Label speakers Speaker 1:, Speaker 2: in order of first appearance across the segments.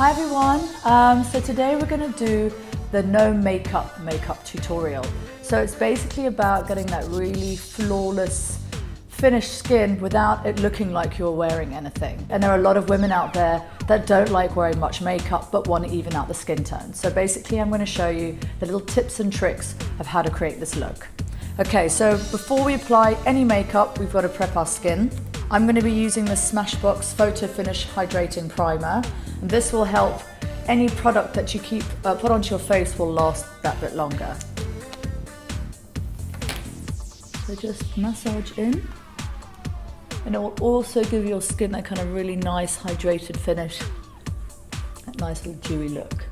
Speaker 1: Hi everyone, so today we're going to do the no makeup tutorial. So it's basically about getting that really flawless finished skin without it looking like you're wearing anything. And there are a lot of women out there that don't like wearing much makeup but want to even out the skin tone. So basically I'm going to show you the little tips and tricks of how to create this look. Okay, so before we apply any makeup, we've got to prep our skin. I'm going to be using the Smashbox Photo Finish Hydrating Primer. And this will help any product that you put onto your face will last that bit longer. So just massage in. And it will also give your skin that kind of really nice hydrated finish. That nice little dewy look.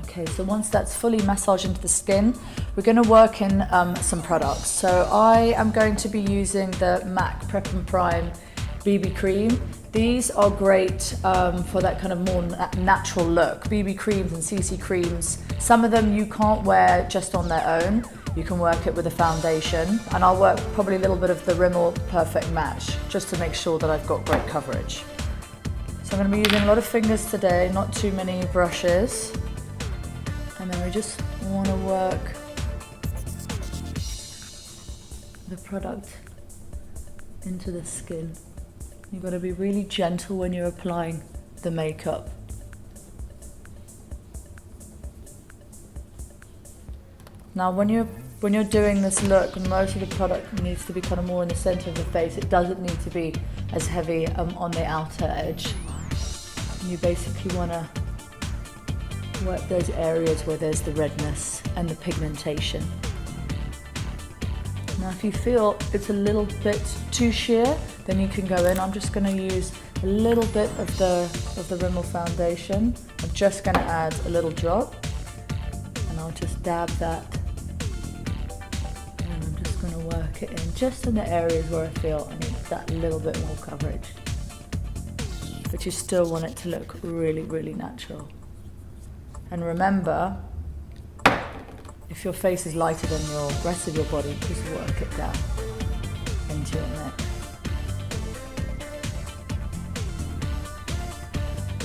Speaker 1: Okay, so once that's fully massaged into the skin, we're going to work in some products. So I am going to be using the MAC Prep and Prime BB Cream. These are great for that kind of more natural look. BB creams and CC creams, some of them you can't wear just on their own. You can work it with a foundation. And I'll work probably a little bit of the Rimmel Perfect Match just to make sure that I've got great coverage. So I'm going to be using a lot of fingers today, not too many brushes. And then we just want to work the product into the skin. You've got to be really gentle when you're applying the makeup. Now when you're doing this look, most of the product needs to be kind of more in the center of the face. It doesn't need to be as heavy on the outer edge. And you basically want to work those areas where there's the redness and the pigmentation. Now if you feel it's a little bit too sheer, then you can go in. I'm just going to use a little bit of the Rimmel foundation. I'm just going to add a little drop and I'll just dab that, and I'm just going to work it in just in the areas where I feel I need that little bit more coverage, but you still want it to look really, really natural. And remember, if your face is lighter than your rest of your body, just work it down into your neck.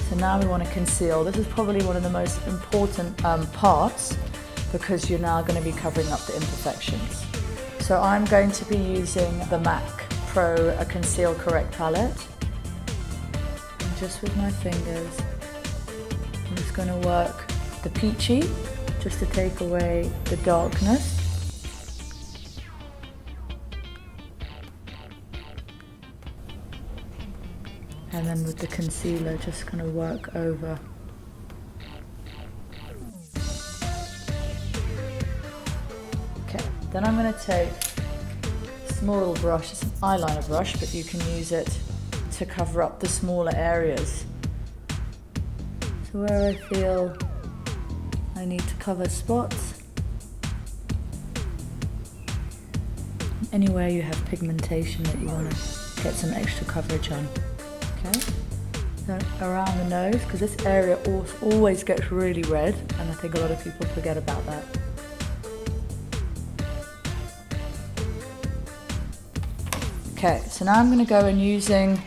Speaker 1: So now we want to conceal. This is probably one of the most important parts because you're now going to be covering up the imperfections. So I'm going to be using the MAC Pro Conceal Correct palette. And just with my fingers, I'm just going to work the peachy, just to take away the darkness. And then with the concealer, just kind of work over. Okay, then I'm going to take a small little brush, it's an eyeliner brush, but you can use it to cover up the smaller areas. So where I feel I need to cover spots, anywhere you have pigmentation that you want to get some extra coverage on. Okay, so around the nose, because this area always gets really red, and I think a lot of people forget about that. Okay, so now I'm going to go in using,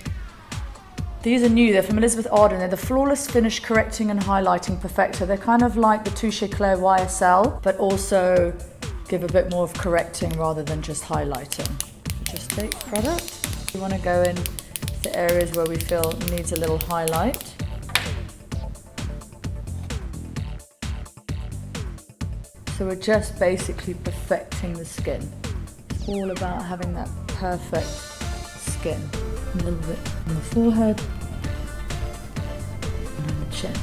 Speaker 1: these are new, they're from Elizabeth Arden. They're the Flawless Finish Correcting and Highlighting Perfector. They're kind of like the Touche Eclair YSL, but also give a bit more of correcting rather than just highlighting. Just take product. We want to go in the areas where we feel needs a little highlight. So we're just basically perfecting the skin. It's all about having that perfect skin. A little bit on the forehead and on the chin.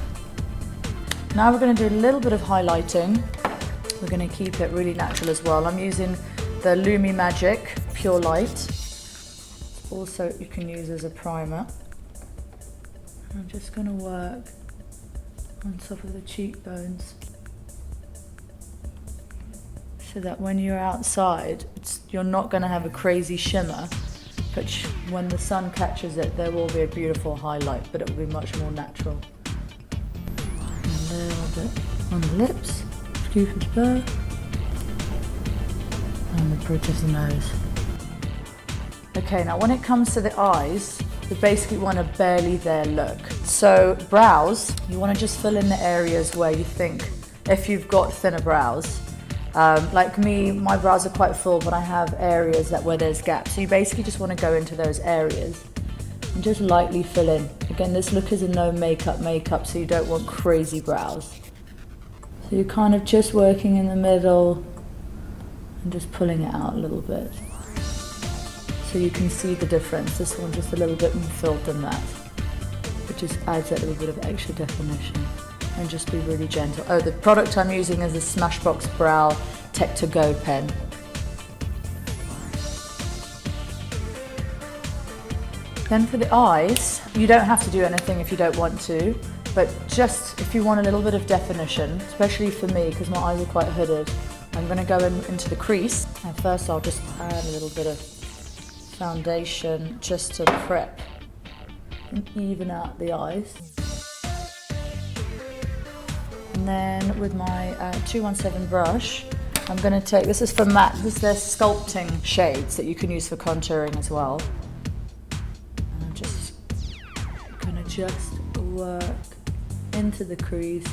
Speaker 1: Now we're going to do a little bit of highlighting. We're going to keep it really natural as well. I'm using the Lumi Magic Pure Light. Also you can use as a primer. I'm just going to work on top of the cheekbones so that when you're outside, you're not going to have a crazy shimmer. But when the sun catches it, there will be a beautiful highlight, but it will be much more natural. A little bit on the lips, Cupid's bow, and the bridge of the nose. Okay, now when it comes to the eyes, We basically want a barely there look. So brows, you want to just fill in the areas where you think, if you've got thinner brows. Like me, my brows are quite full, but I have areas where there's gaps. So you basically just want to go into those areas and just lightly fill in. Again, this look is a no makeup, so you don't want crazy brows. So you're kind of just working in the middle and just pulling it out a little bit. So you can see the difference. This one just a little bit more filled than that. It just adds that little bit of extra definition. And just be really gentle. Oh, the product I'm using is the Smashbox Brow Tech to Go pen. Then for the eyes, you don't have to do anything if you don't want to, but just if you want a little bit of definition, especially for me because my eyes are quite hooded, I'm going to go into the crease. And first I'll just add a little bit of foundation just to prep and even out the eyes. And then with my 217 brush, I'm going to take, this is from MAC, this is their sculpting shades that you can use for contouring as well. And I'm just going to work into the crease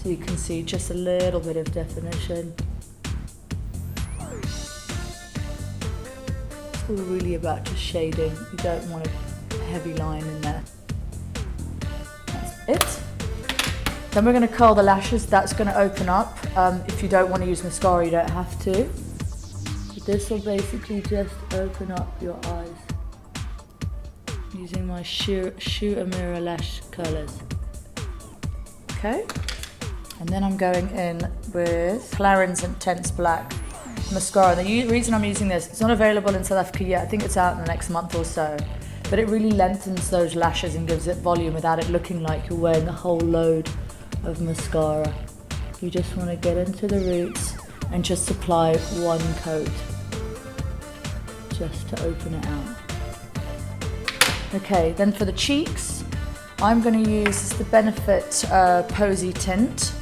Speaker 1: so you can see just a little bit of definition. It's all really about just shading. You don't want a heavy line in there. That's it. Then we're going to curl the lashes. That's going to open up. If you don't want to use mascara, you don't have to. But this will basically just open up your eyes using my Shoe Mirror lash curlers. Okay. And then I'm going in with Clarins Intense Black mascara. The reason I'm using this, it's not available in South Africa yet. I think it's out in the next month or so. But it really lengthens those lashes and gives it volume without it looking like you're wearing a whole load of mascara. You just want to get into the roots and just apply one coat just to open it out. Okay, then for the cheeks, I'm going to use the Benefit Posy tint.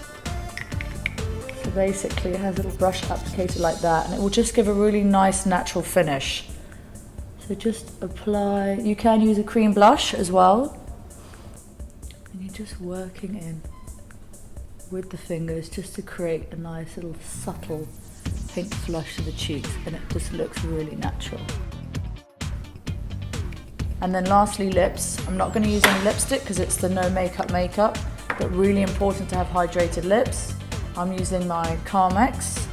Speaker 1: So basically it has a little brush applicator like that, and it will just give a really nice natural finish. So just apply, you can use a cream blush as well, and you're just working in with the fingers just to create a nice little subtle pink flush to the cheeks, and it just looks really natural. And then lastly, lips. I'm not going to use any lipstick because it's the no makeup, but really important to have hydrated lips. I'm using my Carmex,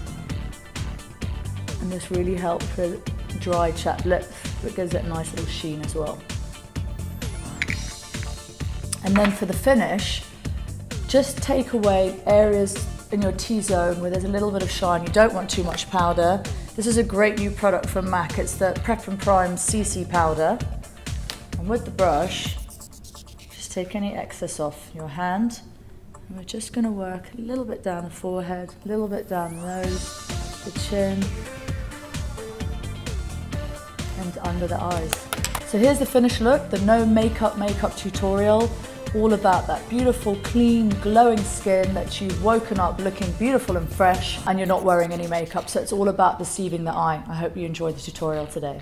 Speaker 1: and this really helps with dry chapped lips, but gives it a nice little sheen as well. And then for the finish, just take away areas in your T-zone where there's a little bit of shine. You don't want too much powder. This is a great new product from MAC. It's the Prep and Prime CC powder. And with the brush, just take any excess off your hand. And we're just going to work a little bit down the forehead, a little bit down the nose, the chin, and under the eyes. So here's the finished look, the no makeup tutorial. All about that beautiful, clean, glowing skin that you've woken up looking beautiful and fresh, and you're not wearing any makeup. So it's all about deceiving the eye. I hope you enjoyed the tutorial today.